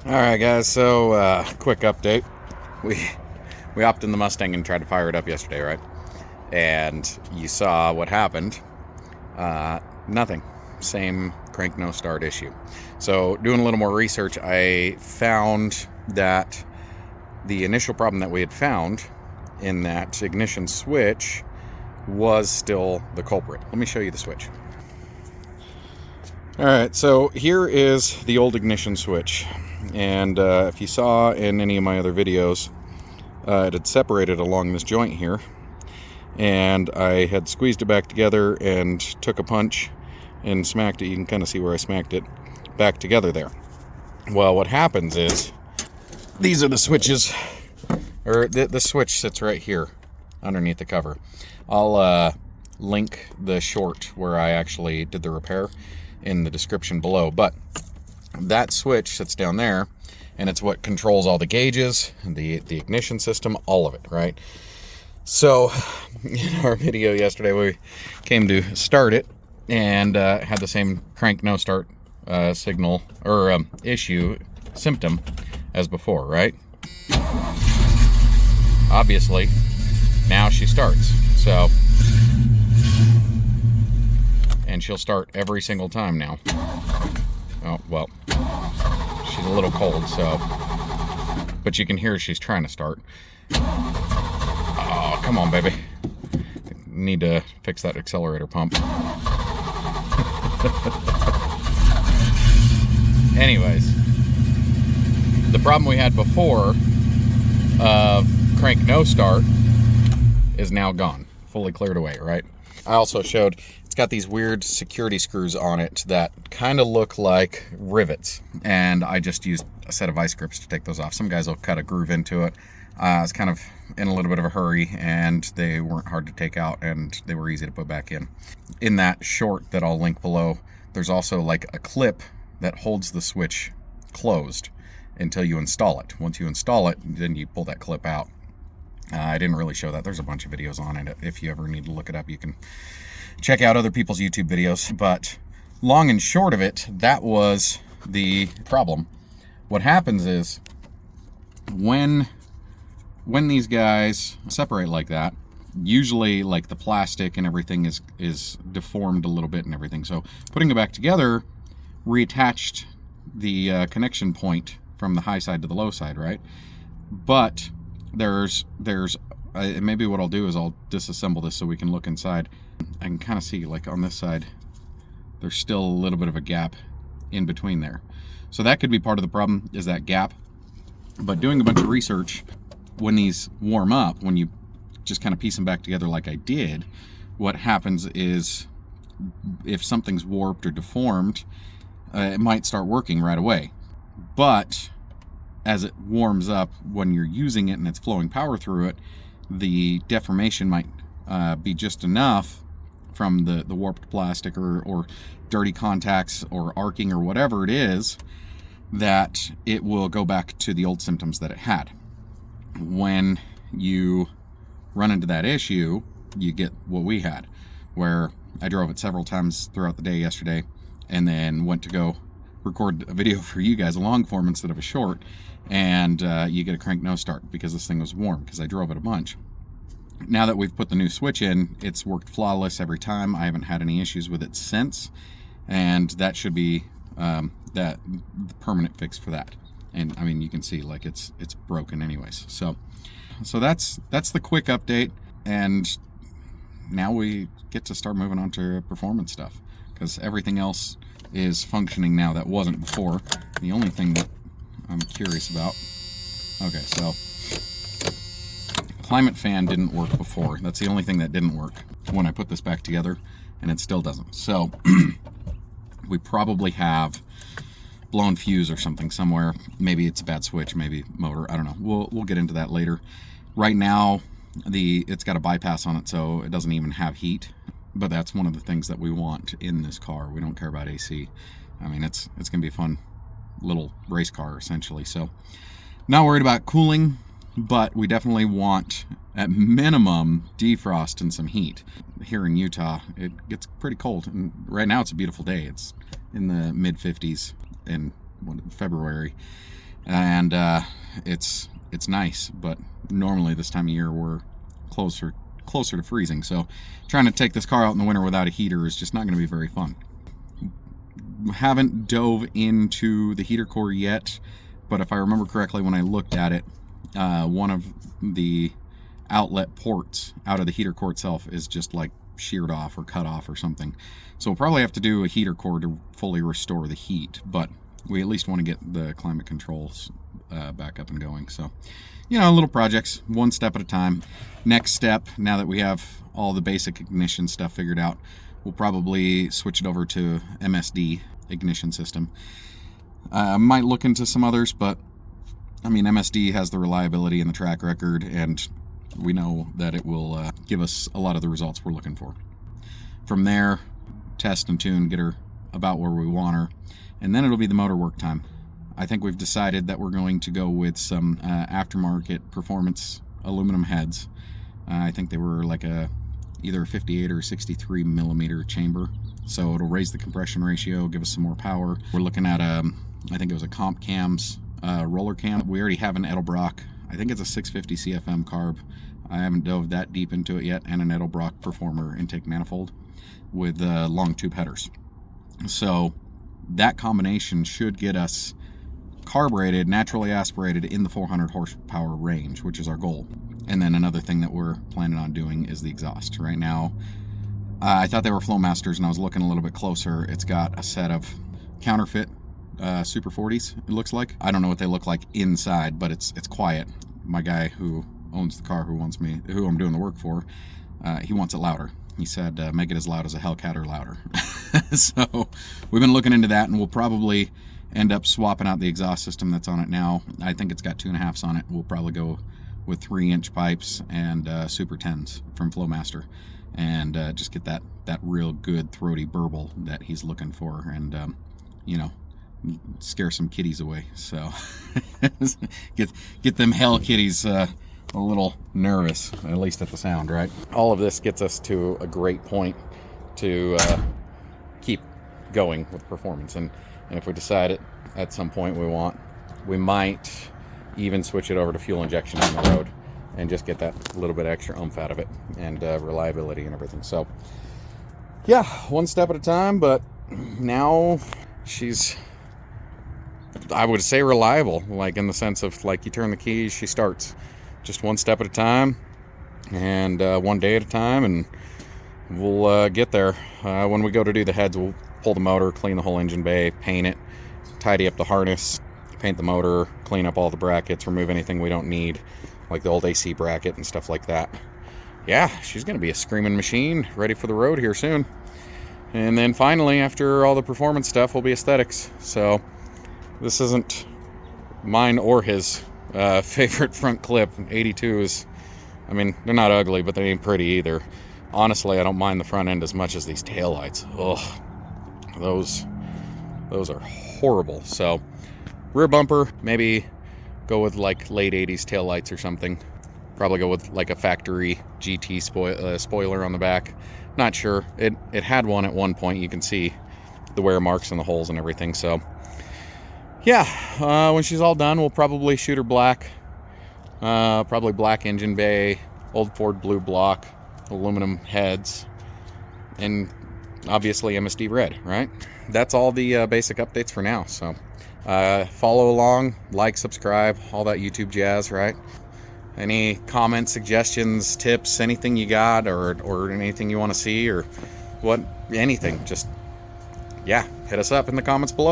All right, guys. So, quick update. We hopped in the Mustang and tried to fire it up yesterday, right? And you saw what happened. Nothing. Same crank no start issue. So, doing a little more research, I found that the initial problem that we had found in that ignition switch was still the culprit. Let me show you the switch. All right, so here is the old ignition switch. And if you saw in any of my other videos, it had separated along this joint here. And I had squeezed it back together and took a punch and smacked it. You can kind of see where I smacked it back together there. Well, what happens is, these are the switches, or the switch sits right here underneath the cover. I'll link the short where I actually did the repair in the description below, but that switch sits down there, and it's what controls all the gauges, the ignition system, all of it, right? So in our video yesterday, we came to start it and had the same crank no start signal or symptom as before, right? Obviously now she starts, so, and she'll start every single time now. Oh, well, she's a little cold, so, but you can hear she's trying to start. Oh, come on, baby. Need to fix that accelerator pump. Anyways, the problem we had before of crank no start is now gone, fully cleared away, right? I also showed it's got these weird security screws on it that kind of look like rivets, and I just used a set of vice grips to take those off. Some guys will cut a groove into it. I was kind of in a little bit of a hurry, and they weren't hard to take out, and they were easy to put back in. In that short that I'll link below, there's also like a clip that holds the switch closed until you install it. Once you install it, then you pull that clip out. I didn't really show that. There's a bunch of videos on it. If you ever need to look it up, you can check out other people's YouTube videos. But long and short of it, that was the problem. What happens is when these guys separate like that, usually like the plastic and everything is deformed a little bit and everything. So putting it back together reattached the connection point from the high side to the low side, right? But there's maybe what I'll do is I'll disassemble this so we can look inside. I can kind of see, like on this side, there's still a little bit of a gap in between there. So that could be part of the problem, is that gap. But doing a bunch of research, when these warm up, when you just kind of piece them back together like I did, what happens is if something's warped or deformed, it might start working right away. But as it warms up, when you're using it and it's flowing power through it, the deformation might be just enough from the warped plastic or dirty contacts or arcing or whatever it is, that it will go back to the old symptoms that it had. When you run into that issue, you get what we had, where I drove it several times throughout the day yesterday and then went to go record a video for you guys, a long form instead of a short, and you get a crank no start because this thing was warm because I drove it a bunch. Now that we've put the new switch in, it's worked flawless every time. I haven't had any issues with it since, and that should be the permanent fix for that. And I mean, you can see like it's broken anyways. So that's the quick update, and now we get to start moving on to performance stuff, because everything else is functioning now that wasn't before. The only thing that I'm curious about, okay, so climate fan didn't work before. That's the only thing that didn't work when I put this back together, and it still doesn't. So we probably have blown fuse or something somewhere. Maybe it's a bad switch, maybe motor, I don't know. We'll get into that later. Right now, it's got a bypass on it, so it doesn't even have heat. But that's one of the things that we want in this car. We don't care about AC. I mean, it's gonna be a fun little race car essentially. So not worried about cooling, but we definitely want, at minimum, defrost and some heat. Here in Utah, it gets pretty cold, and right now it's a beautiful day. It's in the mid 50s in February, and it's nice, but normally this time of year we're closer to freezing, so trying to take this car out in the winter without a heater is just not going to be very fun. Haven't dove into the heater core yet, but if I remember correctly when I looked at it, one of the outlet ports out of the heater core itself is just like sheared off or cut off or something, so we'll probably have to do a heater core to fully restore the heat, but we at least want to get the climate controls back up and going. So, you know, little projects, one step at a time. Next step, now that we have all the basic ignition stuff figured out, we'll probably switch it over to MSD ignition system. Might look into some others, but I mean, MSD has the reliability and the track record, and we know that it will give us a lot of the results we're looking for. From there, test and tune, get her about where we want her, and then it'll be the motor work time. I think we've decided that we're going to go with some aftermarket performance aluminum heads. I think they were like either a 58 or 63 millimeter chamber, so it'll raise the compression ratio, give us some more power. We're looking at I think it was a Comp Cams roller cam. We already have an Edelbrock, I think it's a 650 CFM carb. I haven't dove that deep into it yet, and an Edelbrock Performer intake manifold with long tube headers. So that combination should get us carbureted, naturally aspirated in the 400 horsepower range, which is our goal. And then another thing that we're planning on doing is the exhaust. Right now, I thought they were Flowmasters, and I was looking a little bit closer. It's got a set of counterfeit Super 40s, it looks like. I don't know what they look like inside, but it's quiet. My guy who owns the car, who I'm doing the work for, he wants it louder. He said, make it as loud as a Hellcat or louder. So we've been looking into that, and we'll probably end up swapping out the exhaust system that's on it now. I think it's got 2.5s on it. We'll probably go with 3-inch pipes and Super 10s from Flowmaster, and just get that real good throaty burble that he's looking for, and you know, scare some kitties away. So get them hell kitties a little nervous, at least at the sound, right? All of this gets us to a great point to keep going with performance, and if we decide at some point we might even switch it over to fuel injection on the road and just get that little bit extra oomph out of it, and reliability and everything. So yeah, one step at a time, but now she's, I would say, reliable, like in the sense of like you turn the keys, she starts. Just one step at a time, and one day at a time, and we'll get there. When we go to do the heads, we'll pull the motor, clean the whole engine bay, paint it, tidy up the harness, paint the motor, clean up all the brackets, remove anything we don't need, like the old AC bracket and stuff like that. Yeah, she's going to be a screaming machine, ready for the road here soon. And then finally, after all the performance stuff, will be aesthetics. So this isn't mine or his favorite front clip. 82s, I mean, they're not ugly, but they ain't pretty either. Honestly, I don't mind the front end as much as these taillights. Ugh, those are horrible. So rear bumper, maybe go with like late 80s taillights or something. Probably go with like a factory GT spoiler on the back. Not sure. It had one at one point. You can see the wear marks and the holes and everything. So yeah, when she's all done, we'll probably shoot her black. Probably black engine bay, old Ford blue block, aluminum heads, and obviously MSD red, right? That's all the basic updates for now. So follow along, like, subscribe, all that YouTube jazz, right? Any comments, suggestions, tips, anything you got, or anything you want to see, or anything, just, yeah, hit us up in the comments below.